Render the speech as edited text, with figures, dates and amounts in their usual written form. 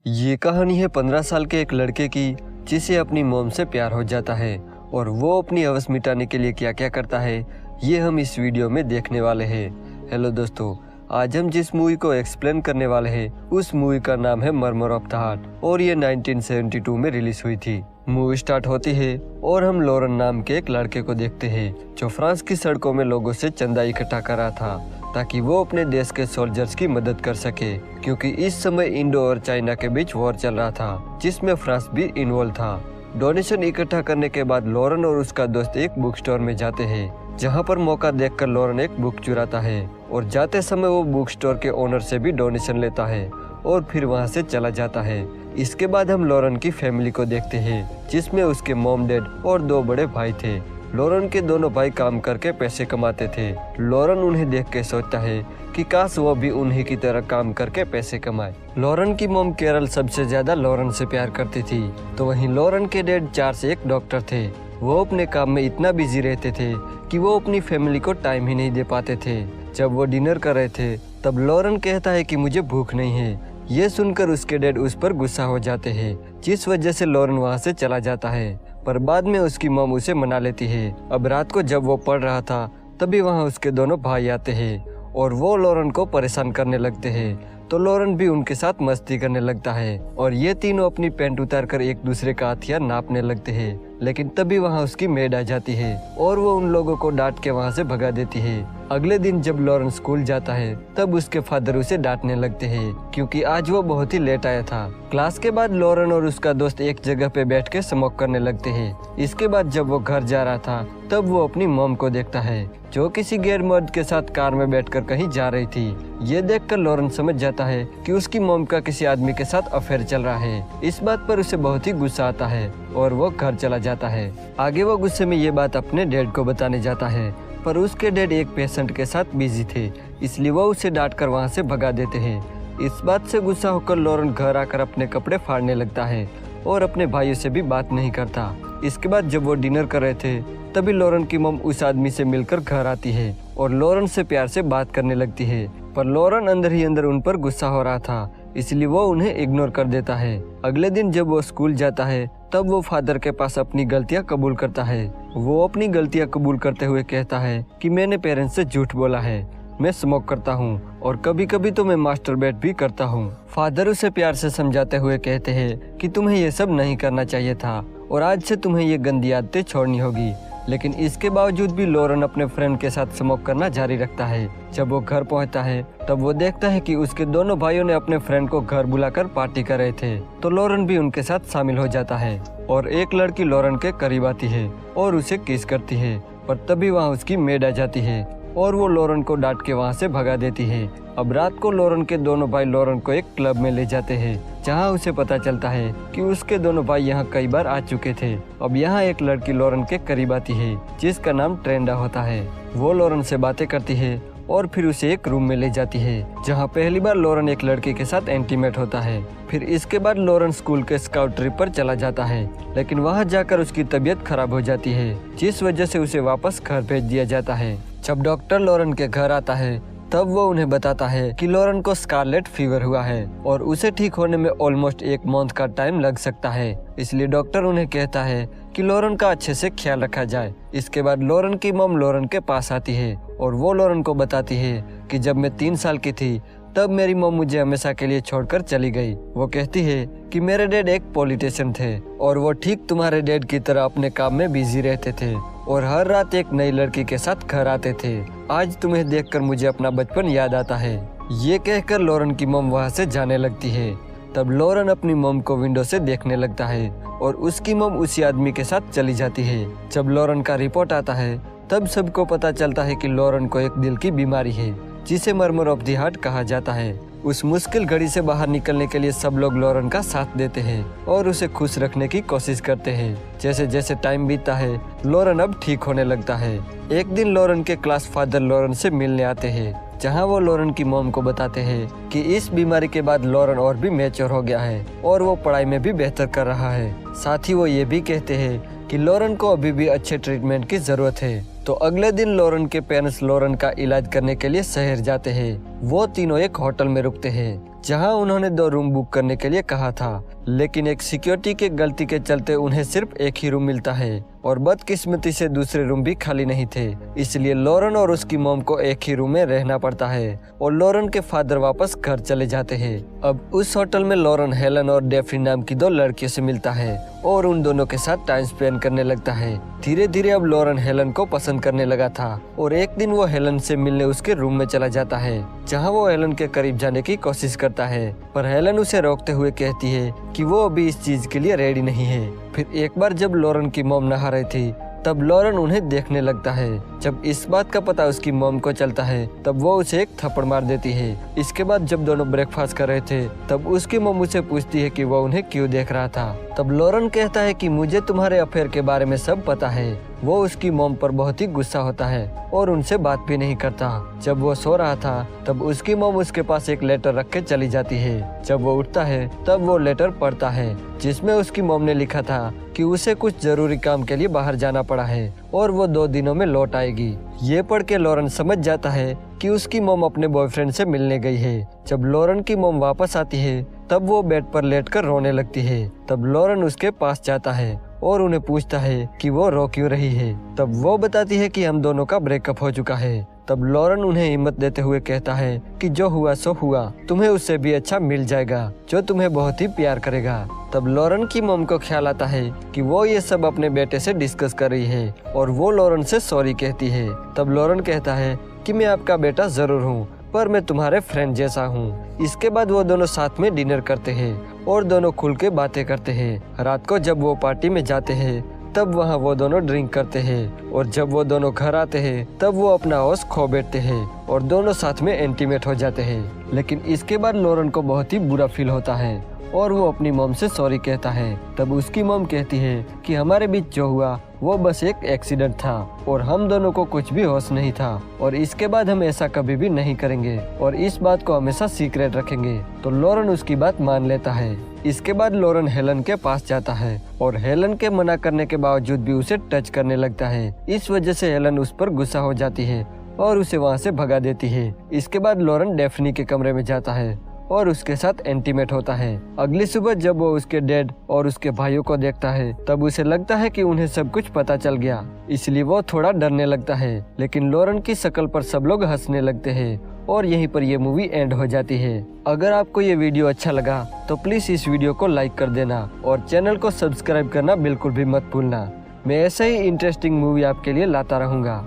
ये कहानी है 15 साल के एक लड़के की जिसे अपनी मॉम से प्यार हो जाता है और वो अपनी हवस मिटाने के लिए क्या क्या करता है ये हम इस वीडियो में देखने वाले हैं। हेलो दोस्तों, आज हम जिस मूवी को एक्सप्लेन करने वाले हैं उस मूवी का नाम है मर्मर ऑफ द हार्ट और ये 1972 में रिलीज हुई थी। मूवी स्टार्ट होती है और हम लॉरेन नाम के एक लड़के को देखते हैं जो फ्रांस की सड़कों में लोगों से चंदा इकट्ठा कर रहा था ताकि वो अपने देश के सोल्जर्स की मदद कर सके, क्योंकि इस समय इंडो और चाइना के बीच वॉर चल रहा था जिसमें फ्रांस भी इन्वॉल्व था। डोनेशन इकट्ठा करने के बाद लॉरेन और उसका दोस्त एक बुक स्टोर में जाते हैं जहां पर मौका देखकर लॉरेन एक बुक चुराता है और जाते समय वो बुक स्टोर के ओनर से भी डोनेशन लेता है और फिर वहां से चला जाता है। इसके बाद हम लॉरेन की फैमिली को देखते हैं जिसमें उसके मॉम डैड और दो बड़े भाई थे। लॉरेन के दोनों भाई काम करके पैसे कमाते थे। लॉरेन उन्हें देख के सोचता है कि काश वो भी उन्हीं की तरह काम करके पैसे कमाए। लॉरेन की मॉम कैरल सबसे ज्यादा लॉरेन से प्यार करती थी, तो वहीं लॉरेन के डैड 4 से 1 डॉक्टर थे। वो अपने काम में इतना बिजी रहते थे कि वो अपनी फैमिली को टाइम ही नहीं दे पाते थे। जब वो डिनर कर रहे थे तब लॉरेन कहता है कि मुझे भूख नहीं है। ये सुनकर उसके डैड उस पर गुस्सा हो जाते हैं, जिस वजह से लॉरेन वहाँ से चला जाता है, पर बाद में उसकी मॉम उसे मना लेती है। अब रात को जब वो पढ़ रहा था तभी वहाँ उसके दोनों भाई आते हैं और वो लॉरेन को परेशान करने लगते हैं, तो लॉरेन भी उनके साथ मस्ती करने लगता है और ये तीनों अपनी पैंट उतार कर एक दूसरे का हथियार नापने लगते हैं। लेकिन तभी वहाँ उसकी मेड आ जाती है और वो उन लोगों को डांट के वहाँ से भगा देती है। अगले दिन जब लॉरेन स्कूल जाता है तब उसके फादर उसे डांटने लगते हैं क्योंकि आज वो बहुत ही लेट आया था। क्लास के बाद लॉरेन और उसका दोस्त एक जगह पे बैठ के स्मोक करने लगते हैं। इसके बाद जब वो घर जा रहा था तब वो अपनी मॉम को देखता है जो किसी गैर मर्द के साथ कार में बैठकर कहीं जा रही थी। ये देखकर लॉरेन समझ जाता है कि उसकी मॉम का किसी आदमी के साथ अफेयर चल रहा है। इस बात पर उसे बहुत ही गुस्सा आता है और वो घर चला जाता है। आगे वो गुस्से में ये बात अपने डैड को बताने जाता है, पर उसके डैड एक पेशेंट के साथ बिजी थे, इसलिए वो उसे डांट कर वहाँ से भगा देते हैं। इस बात से गुस्सा होकर लॉरेन घर आकर अपने कपड़े फाड़ने लगता है और अपने भाइयों से भी बात नहीं करता। इसके बाद जब वो डिनर कर रहे थे तभी लॉरेन की मॉम उस आदमी से मिलकर घर आती है और लॉरेन से प्यार से बात करने लगती है, पर लॉरेन अंदर ही अंदर उन पर गुस्सा हो रहा था, इसलिए वो उन्हें इग्नोर कर देता है। अगले दिन जब वो स्कूल जाता है तब वो फादर के पास अपनी गलतियां कबूल करता है। वो अपनी गलतियां कबूल करते हुए कहता है कि मैंने पेरेंट्स से झूठ बोला है, मैं स्मोक करता हूँ और कभी कभी तो मैं मास्टरबेट भी करता हूँ। फादर उसे प्यार से समझाते हुए कहते हैं कि तुम्हें ये सब नहीं करना चाहिए था और आज से तुम्हें ये गंदी आदतें छोड़नी होगी। लेकिन इसके बावजूद भी लॉरेन अपने फ्रेंड के साथ स्मोक करना जारी रखता है। जब वो घर पहुंचता है तब वो देखता है कि उसके दोनों भाइयों ने अपने फ्रेंड को घर बुलाकर पार्टी कर रहे थे, तो लॉरेन भी उनके साथ शामिल हो जाता है और एक लड़की लॉरेन के करीब आती है और उसे किस करती है, पर तभी वहाँ उसकी मेड आ जाती है और वो लॉरेन को डांट के वहाँ से भगा देती है। अब रात को लॉरेन के दोनों भाई लॉरेन को एक क्लब में ले जाते हैं जहाँ उसे पता चलता है कि उसके दोनों भाई यहाँ कई बार आ चुके थे। अब यहाँ एक लड़की लॉरेन के करीब आती है जिसका नाम ट्रेंडा होता है। वो लॉरेन से बातें करती है और फिर उसे एक रूम में ले जाती है जहाँ पहली बार लॉरेन एक लड़के के साथ इंटीमेट होता है। फिर इसके बाद लॉरेन स्कूल के स्काउट ट्रिप पर चला जाता है, लेकिन वहाँ जाकर उसकी तबीयत खराब हो जाती है जिस वजह से उसे वापस घर भेज दिया जाता है। जब डॉक्टर लॉरेन के घर आता है तब वो उन्हें बताता है कि लॉरेन को स्कारलेट फीवर हुआ है और उसे ठीक होने में ऑलमोस्ट 1 मंथ का टाइम लग सकता है, इसलिए डॉक्टर उन्हें कहता है कि लॉरेन का अच्छे से ख्याल रखा जाए। इसके बाद लॉरेन की मॉम लॉरेन के पास आती है और वो लॉरेन को बताती है कि जब मैं 3 साल की थी तब मेरी मॉम मुझे हमेशा के लिए छोड़कर चली गई। वो कहती है कि मेरे डैड एक पॉलिटिशियन थे और वो ठीक तुम्हारे डैड की तरह अपने काम में बिजी रहते थे और हर रात एक नई लड़की के साथ घर आते थे। आज तुम्हें देखकर मुझे अपना बचपन याद आता है। ये कहकर लॉरेन की मॉम वहाँ से जाने लगती है। तब लॉरेन अपनी मॉम को विंडो से देखने लगता है और उसकी मॉम उसी आदमी के साथ चली जाती है। जब लॉरेन का रिपोर्ट आता है तब सबको पता चलता है कि लॉरेन को एक दिल की बीमारी है जिसे मर्मर ऑफ द हार्ट कहा जाता है। उस मुश्किल घड़ी से बाहर निकलने के लिए सब लोग लॉरेन का साथ देते हैं और उसे खुश रखने की कोशिश करते हैं। जैसे जैसे टाइम बीतता है लॉरेन अब ठीक होने लगता है। एक दिन लॉरेन के क्लास फादर लॉरेन से मिलने आते हैं जहां वो लॉरेन की मॉम को बताते हैं कि इस बीमारी के बाद लॉरेन और भी मैच्योर हो गया है और वो पढ़ाई में भी बेहतर कर रहा है। साथ ही वो ये भी कहते हैं कि लॉरेन को अभी भी अच्छे ट्रीटमेंट की जरूरत है। तो अगले दिन लॉरेन के पेरेंट्स लॉरेन का इलाज करने के लिए शहर जाते हैं। वो तीनों एक होटल में रुकते हैं जहां उन्होंने 2 रूम बुक करने के लिए कहा था, लेकिन एक सिक्योरिटी के गलती के चलते उन्हें सिर्फ एक ही रूम मिलता है और बदकिस्मती से दूसरे रूम भी खाली नहीं थे। इसलिए लॉरेन और उसकी मॉम को एक ही रूम में रहना पड़ता है और लॉरेन के फादर वापस घर चले जाते हैं। अब उस होटल में लॉरेन हेलन और डेफ्नी नाम की 2 लड़कियों से मिलता है और उन दोनों के साथ टाइम स्पेंड करने लगता है। धीरे धीरे अब लॉरेन हेलन को पसंद करने लगा था और एक दिन वो हेलन से मिलने उसके रूम में चला जाता है, जहां वो हेलन के करीब जाने की कोशिश करता है, पर हेलन उसे रोकते हुए कहती है कि वो अभी इस चीज के लिए रेडी नहीं है। फिर एक बार जब लॉरेन की मॉम नहा रही थी, तब लॉरेन उन्हें देखने लगता है। जब इस बात का पता उसकी मॉम को चलता है, तब वो उसे एक थप्पड़ मार देती है। इसके बाद जब दोनों ब्रेकफास्ट कर रहे थे, तब उसकी मॉम उसे पूछती है कि वो उन्हें क्यों देख रहा था। तब लॉरेन कहता है कि मुझे तुम्हारे अफेयर के बारे में सब पता है। वो उसकी मॉम पर बहुत ही गुस्सा होता है और उनसे बात भी नहीं करता। जब वो सो रहा था, तब उसकी मॉम उसके पास एक लेटर रख के चली जाती है। जब वो उठता है, तब वो लेटर पढ़ता है, जिसमें उसकी मॉम ने लिखा था कि उसे कुछ जरूरी काम के लिए बाहर जाना पड़ा है और वो 2 दिनों में लौट आएगी। ये पढ़ के लॉरेन समझ जाता है कि उसकी मॉम अपने बॉयफ्रेंड से मिलने गई है। जब लॉरेन की मॉम वापस आती है, तब वो बेड पर लेटकर रोने लगती है। तब लॉरेन उसके पास जाता है और उन्हें पूछता है कि वो रो क्यों रही है। तब वो बताती है कि हम दोनों का ब्रेकअप हो चुका है। तब लॉरेन उन्हें हिम्मत देते हुए कहता है कि जो हुआ सो हुआ, तुम्हें उससे भी अच्छा मिल जाएगा जो तुम्हें बहुत ही प्यार करेगा। तब लॉरेन की मॉम को ख्याल आता है कि वो ये सब अपने बेटे से डिस्कस कर रही है और वो लॉरेन से सॉरी कहती है। तब लॉरेन कहता है कि मैं आपका बेटा जरूर हूँ, पर मैं तुम्हारे फ्रेंड जैसा हूँ। इसके बाद वो दोनों साथ में डिनर करते हैं और दोनों खुल के बातें करते हैं। रात को जब वो पार्टी में जाते हैं, तब वहाँ वो दोनों ड्रिंक करते हैं और जब वो दोनों घर आते हैं, तब वो अपना होश खो बैठते हैं और दोनों साथ में इंटीमेट हो जाते हैं। लेकिन इसके बाद लॉरेन को बहुत ही बुरा फील होता है और वो अपनी मॉम से सॉरी कहता है। तब उसकी मॉम कहती है कि हमारे बीच जो हुआ वो बस एक एक्सीडेंट था और हम दोनों को कुछ भी होश नहीं था और इसके बाद हम ऐसा कभी भी नहीं करेंगे और इस बात को हमेशा सीक्रेट रखेंगे। तो लॉरेन उसकी बात मान लेता है। इसके बाद लॉरेन हेलन के पास जाता है और हेलन के मना करने के बावजूद भी उसे टच करने लगता है। इस वजह से हेलन उस पर गुस्सा हो जाती है और उसे वहाँ से भगा देती है। इसके बाद लॉरेन डेफ्नी के कमरे में जाता है और उसके साथ इंटीमेट होता है। अगली सुबह जब वो उसके डैड और उसके भाइयों को देखता है, तब उसे लगता है कि उन्हें सब कुछ पता चल गया, इसलिए वो थोड़ा डरने लगता है। लेकिन लॉरेन की शक्ल पर सब लोग हंसने लगते हैं और यहीं पर ये मूवी एंड हो जाती है। अगर आपको ये वीडियो अच्छा लगा तो प्लीज इस वीडियो को लाइक कर देना और चैनल को सब्सक्राइब करना बिल्कुल भी मत भूलना। मैं ऐसे ही इंटरेस्टिंग मूवी आपके लिए लाता रहूंगा।